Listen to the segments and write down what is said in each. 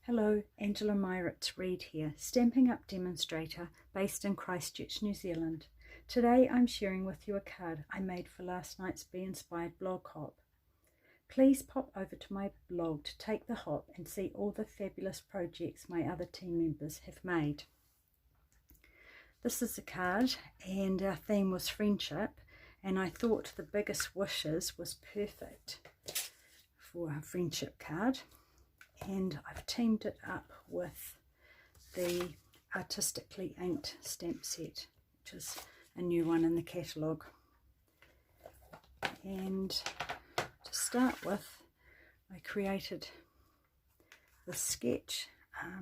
Hello, Angela Meiritz-Reid here, Stampin Up demonstrator based in Christchurch, New Zealand. Today I'm sharing with you a card I made for last night's Be Inspired blog hop. Please pop over to my blog to take the hop and see all the fabulous projects my other team members have made. This is the card and our theme was friendship, and I thought the biggest wishes was perfect for a friendship card. And I've teamed it up with the artistically inked stamp set, which is a new one in the catalogue. And to start with, I created the sketch.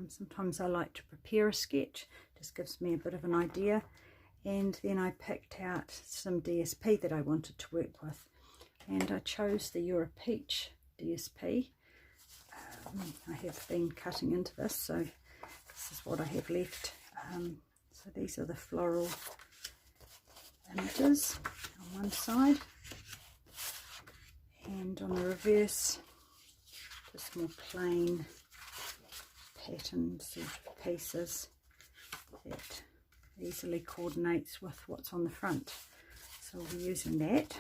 Sometimes I like to prepare a sketch, just gives me a bit of an idea, and then I picked out some DSP that I wanted to work with, and I chose the You're a Peach DSP. I have been cutting into this, so this is what I have left. So these are the floral images on one side, and on the reverse just more plain pattern sort of pieces that easily coordinates with what's on the front, so we'll be using that.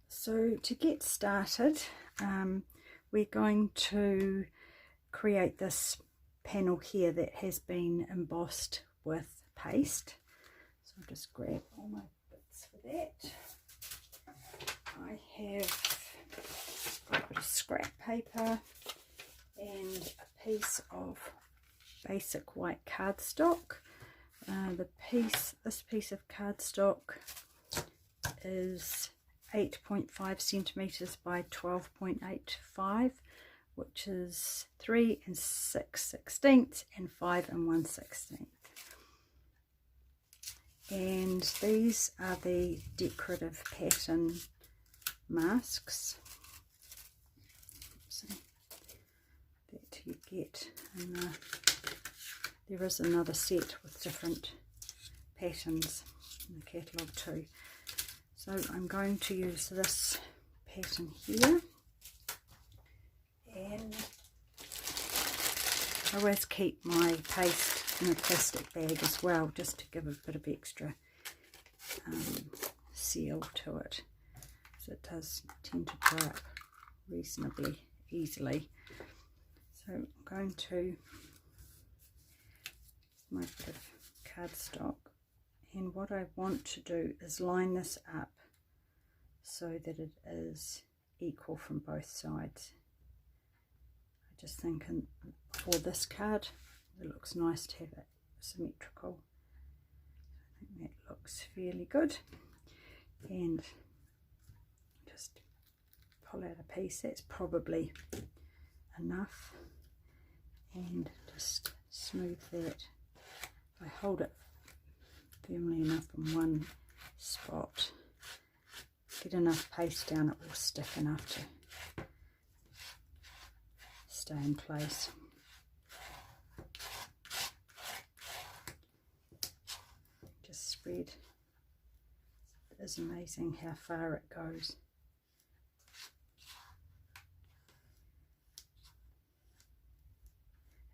So to get started, we're going to create this panel here that has been embossed with paste. So I'll just grab all my bits for that. I have got a bit of scrap paper and a piece of basic white cardstock. This piece of cardstock is 8.5 centimeters by 12.85, which is 3 6/16 and 5 1/16. And these are the decorative pattern masks that you get in there is another set with different patterns in the catalogue too. So I'm going to use this pattern here, and I always keep my paste in a plastic bag as well, just to give a bit of extra seal to it, so it does tend to dry up reasonably easily. So I'm going to my bit of cardstock, and what I want to do is line this up so that it is equal from both sides. I just think for this card it looks nice to have it symmetrical. I think that looks fairly good, and just pull out a piece that's probably enough, and just smooth that. If I hold it firmly enough in one spot, get enough paste down, it will stick enough to stay in place. Just spread. It is amazing how far it goes.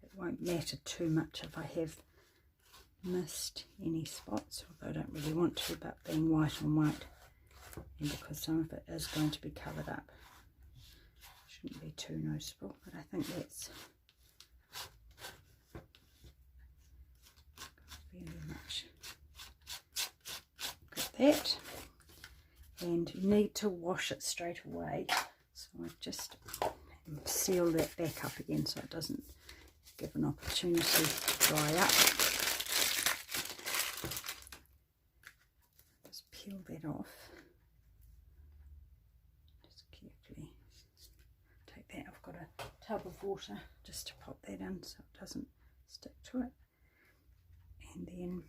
It won't matter too much if I have missed any spots, although I don't really want to, about being white on white, and because some of it is going to be covered up, shouldn't be too noticeable, but I think that's very much got that. And you need to wash it straight away, so I just seal that back up again so it doesn't give an opportunity to dry up. Peel that off. Just carefully take that. I've got a tub of water just to pop that in so it doesn't stick to it. And then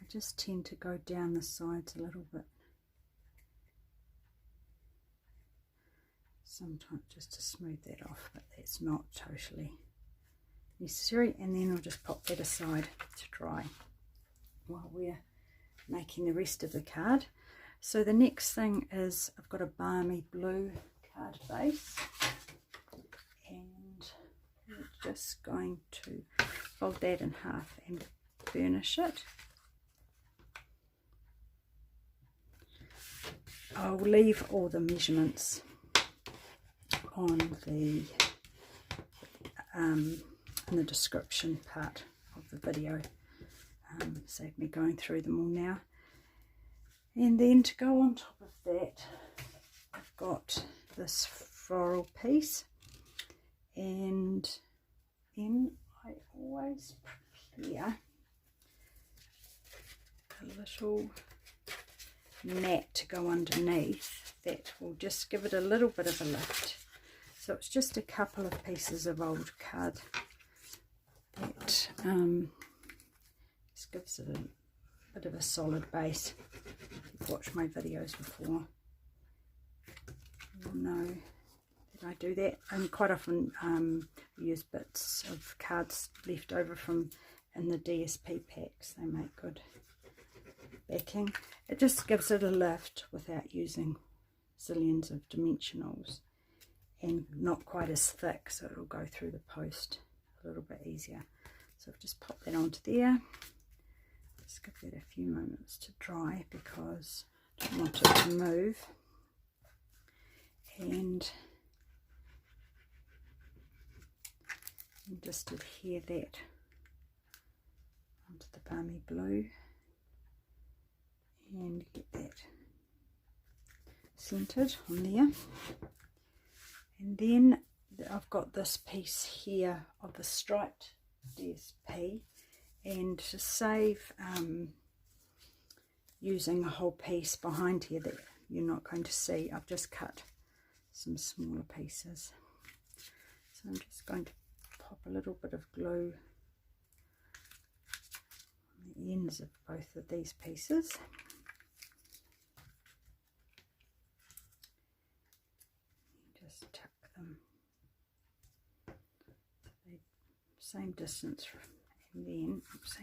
I just tend to go down the sides a little bit, sometimes just to smooth that off, but that's not totally necessary. And then I'll just pop that aside to dry while we're making the rest of the card. So the next thing is I've got a Balmy blue card base, and we're just going to fold that in half and burnish it. I'll leave all the measurements on the in the description part of the video. Save me going through them all now. And then to go on top of that, I've got this floral piece, and then I always prepare a little mat to go underneath that will just give it a little bit of a lift. So it's just a couple of pieces of old card that just gives it a bit of a solid base. If you've watched my videos before, you'll know that I do that. And quite often use bits of cards left over from in the DSP packs. They make good backing. It just gives it a lift without using zillions of dimensionals, and not quite as thick, so it'll go through the post a little bit easier. So I've just popped that onto there. Just give that a few moments to dry because I don't want it to move. And just adhere that onto the Balmy blue and get that centered on there. And then I've got this piece here of the striped DSP, and to save using a whole piece behind here that you're not going to see, I've just cut some smaller pieces. So I'm just going to pop a little bit of glue on the ends of both of these pieces. Just tuck them the same distance, and then just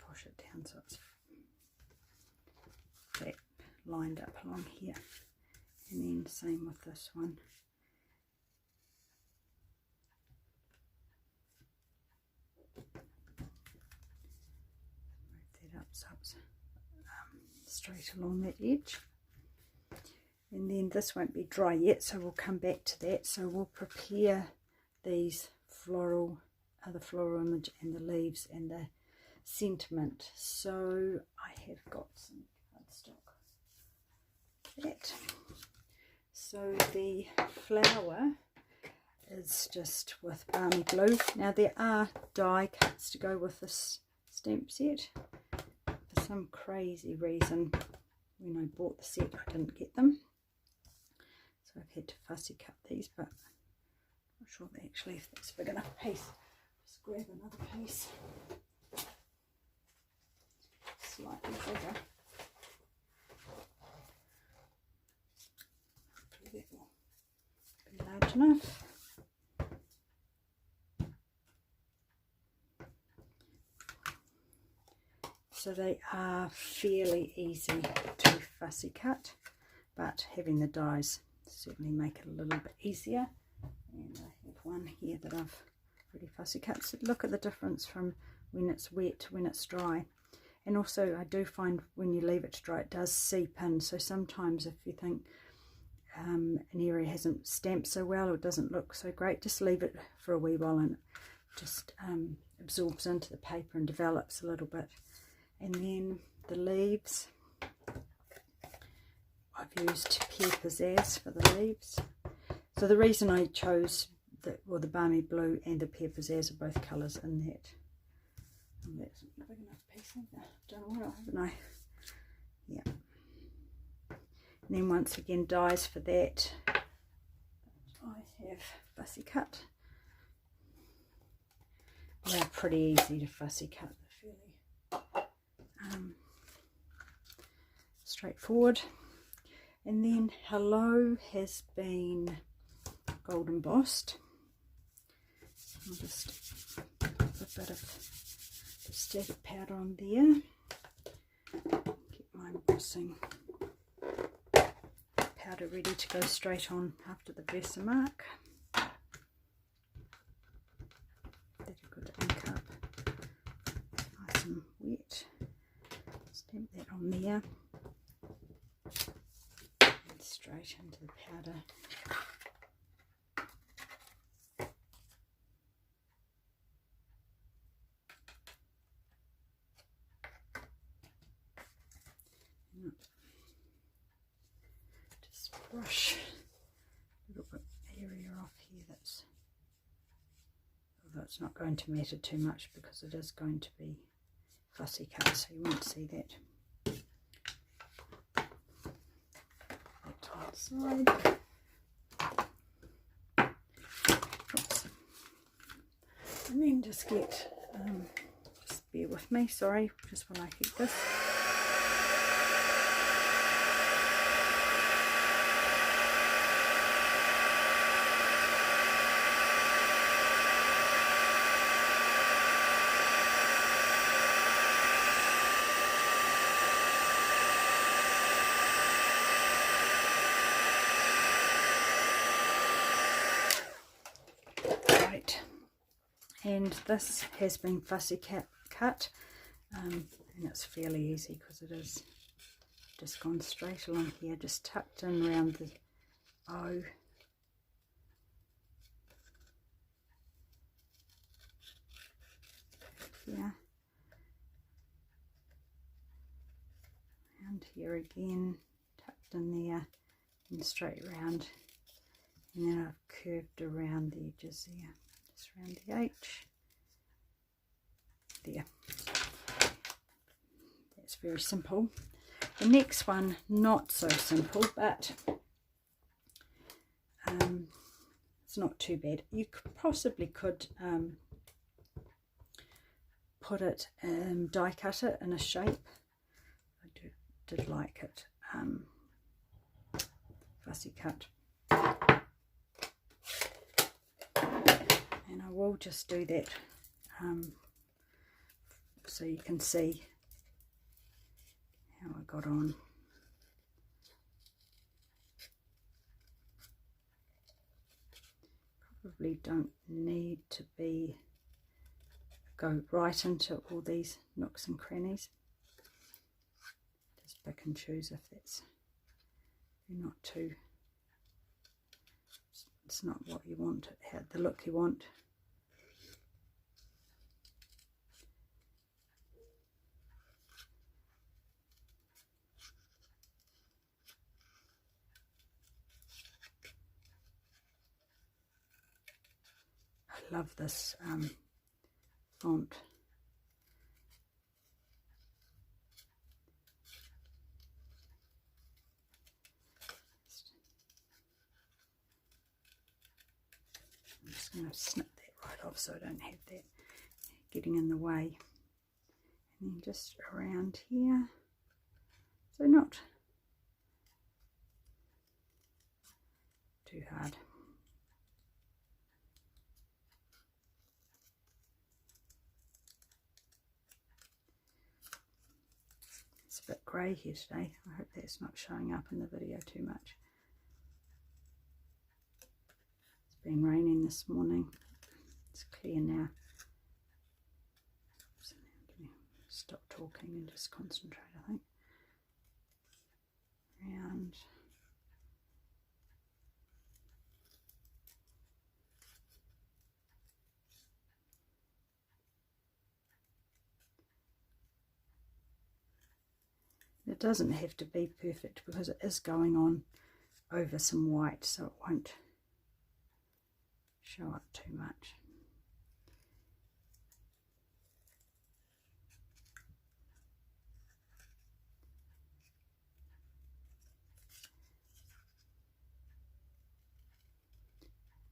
push it down so it's that lined up along here, and then same with this one. Move that up so it's straight along that edge. And then this won't be dry yet, so we'll come back to that. So we'll prepare these floral, the floral image and the leaves and the sentiment. So I have got some cardstock. That. So the flower is just with Balmy blue. Now there are die cuts to go with this stamp set. For some crazy reason, when I bought the set, I didn't get them. So I've had to fussy cut these, but I'm not sure that actually if that's a big enough piece. Just grab another piece, slightly bigger. Hopefully that will be large enough. So they are fairly easy to fussy cut, but having the dies certainly make it a little bit easier. And I have one here that I've already fussy cut. So look at the difference from when it's wet to when it's dry. And also I do find when you leave it to dry, it does seep in. So sometimes if you think an area hasn't stamped so well or doesn't look so great, just leave it for a wee while and it just absorbs into the paper and develops a little bit. And then the leaves, I've used Pear Pizzazz for the leaves. So the reason I chose the Balmy blue and the Pear Pizzazz are both colours in that. And that's a big enough piece, don't know what, haven't I? Yeah. And then once again dies for that. I have fussy cut. They're pretty easy to fussy cut. They're fairly straightforward. And then Hello has been gold embossed. I'll just put a bit of static powder on there. Get my embossing powder ready to go straight on after the Versamark. Get a good ink up, nice and wet. Stamp that on there and straight into the powder. Just brush a little bit area off here that's, although it's not going to matter too much because it is going to be fussy cut, so you won't see that. That side. Oops. And then just get, just bear with me, sorry, just while I heat this. And this has been fussy cut, and it's fairly easy because it is just gone straight along here, just tucked in around the O. Here. And here again, tucked in there, and straight round. And then I've curved around the edges there. Around the H there. That's very simple. The next one, not so simple, but it's not too bad. You possibly could put it, die cut it in a shape. I did like it fussy cut. And I will just do that so you can see how I got on. Probably don't need to go right into all these nooks and crannies. Just pick and choose if that's not too, it's not what you want, the look you want. I love this font. I'm just going to snip that right off so I don't have that getting in the way. And then just around here, so not too hard. It's a bit grey here today. I hope that's not showing up in the video too much. It's been raining this morning. It's clear now. So now I'm going to stop talking and just concentrate, I think. Round. It doesn't have to be perfect because it is going on over some white, so it won't show up too much.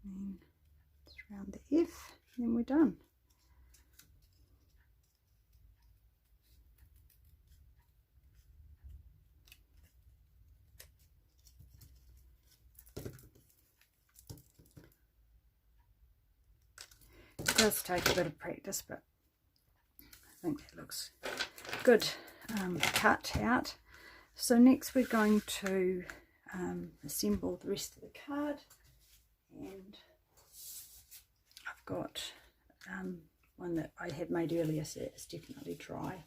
And then just round the F, and then we're done. It does take a bit of practice, but I think that looks good cut out. So next we're going to assemble the rest of the card. And I've got one that I had made earlier, so it's definitely dry.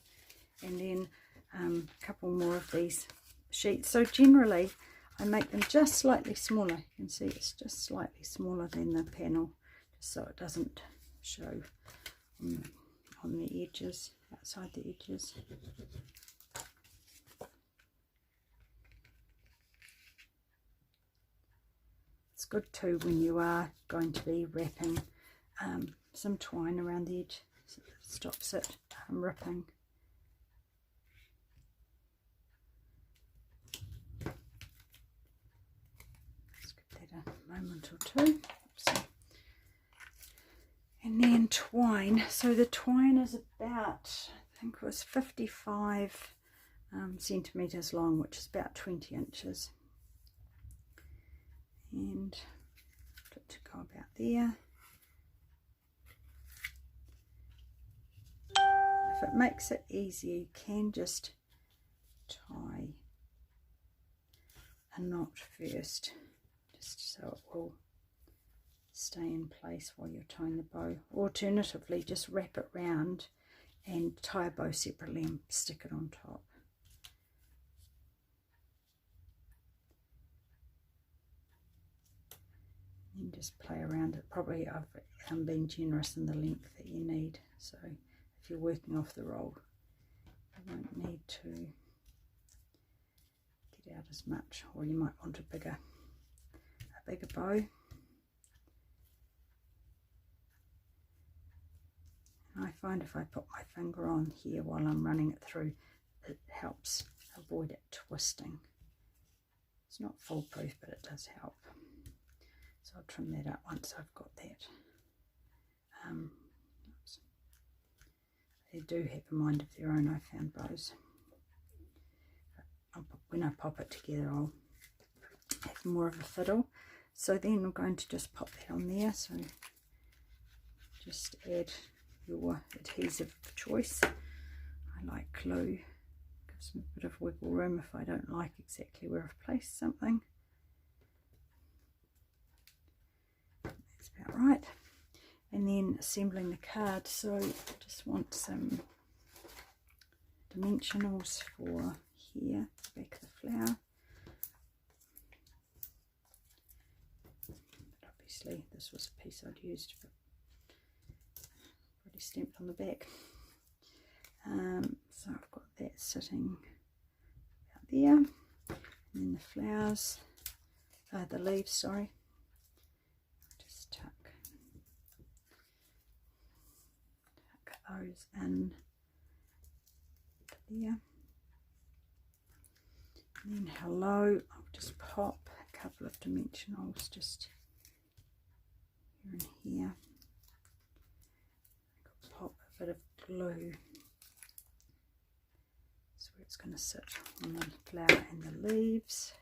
And then a couple more of these sheets. So generally I make them just slightly smaller. You can see it's just slightly smaller than the panel, just so it doesn't show on the edges, outside the edges. It's good too when you are going to be wrapping some twine around the edge, so it stops it ripping. Let's give that a moment or two. Oops. And then twine. So the twine is about, I think it was 55 centimetres long, which is about 20 inches. And put it to go about there. If it makes it easier, you can just tie a knot first, just so it will stay in place while you're tying the bow. Alternatively, just wrap it round and tie a bow separately and stick it on top. And just play around it. Probably I've been generous in the length that you need, so if you're working off the roll, you won't need to get out as much, or you might want a bigger bow. And I find if I put my finger on here while I'm running it through, it helps avoid it twisting. It's not foolproof, but it does help. So I'll trim that up once I've got that. They do have a mind of their own, I found bows. When I pop it together, I'll have more of a fiddle. So then we're going to just pop that on there. So just add your adhesive of choice. I like glue. Gives me a bit of wiggle room if I don't like exactly where I've placed something. That's about right. And then assembling the card. So I just want some dimensionals for here, the back of the flower. But obviously this was a piece I'd used, but already stamped on the back. So I've got that sitting about there. And then the flowers, the leaves, sorry. Just tuck those in there. And then hello, I'll just pop a couple of dimensionals just here and here. I'll pop a bit of glue. That's where it's going to sit on the flower and the leaves.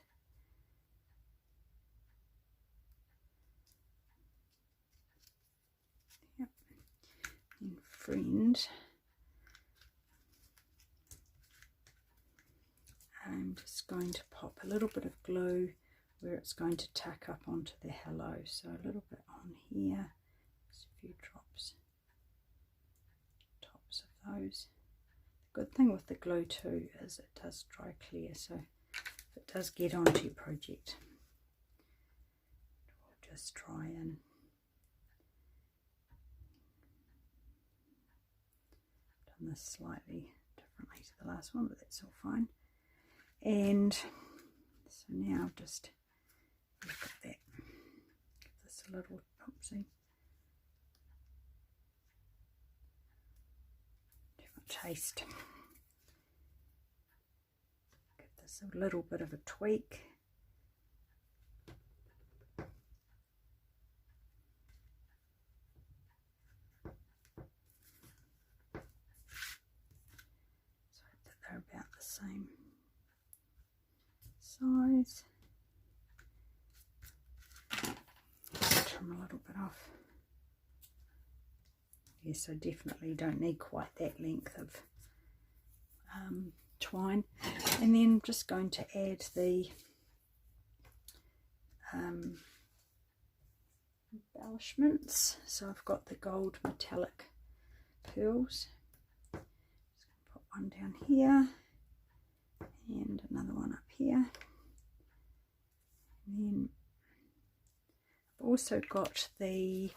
Yep. And friend. I'm just going to pop a little bit of glue where it's going to tuck up onto the hello. So a little bit on here, just a few drops, tops of those. The good thing with the glue too is it does dry clear, so if it does get onto your project, it will just dry in. I've done this slightly differently to the last one, but that's all fine. And so now just look at that, give this a little, oopsie, too much haste, give this a little bit of a tweak. So that they're about the same size. Trim a little bit off. Yes, I definitely don't need quite that length of twine. And then I'm just going to add the embellishments. So I've got the gold metallic pearls. Just going to put one down here and another one up here. And then I've also got the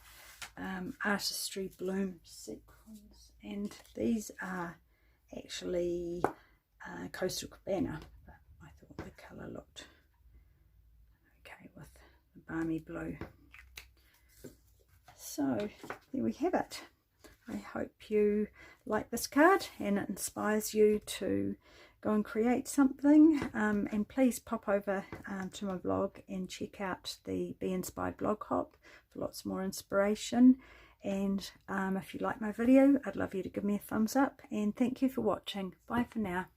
artistry bloom sequins, and these are actually Coastal Cabana, but I thought the colour looked okay with the Balmy blue. So there we have it. I hope you like this card and it inspires you to go and create something, and please pop over to my blog and check out the Be Inspired blog hop for lots more inspiration. And if you like my video, I'd love you to give me a thumbs up, and thank you for watching. Bye for now.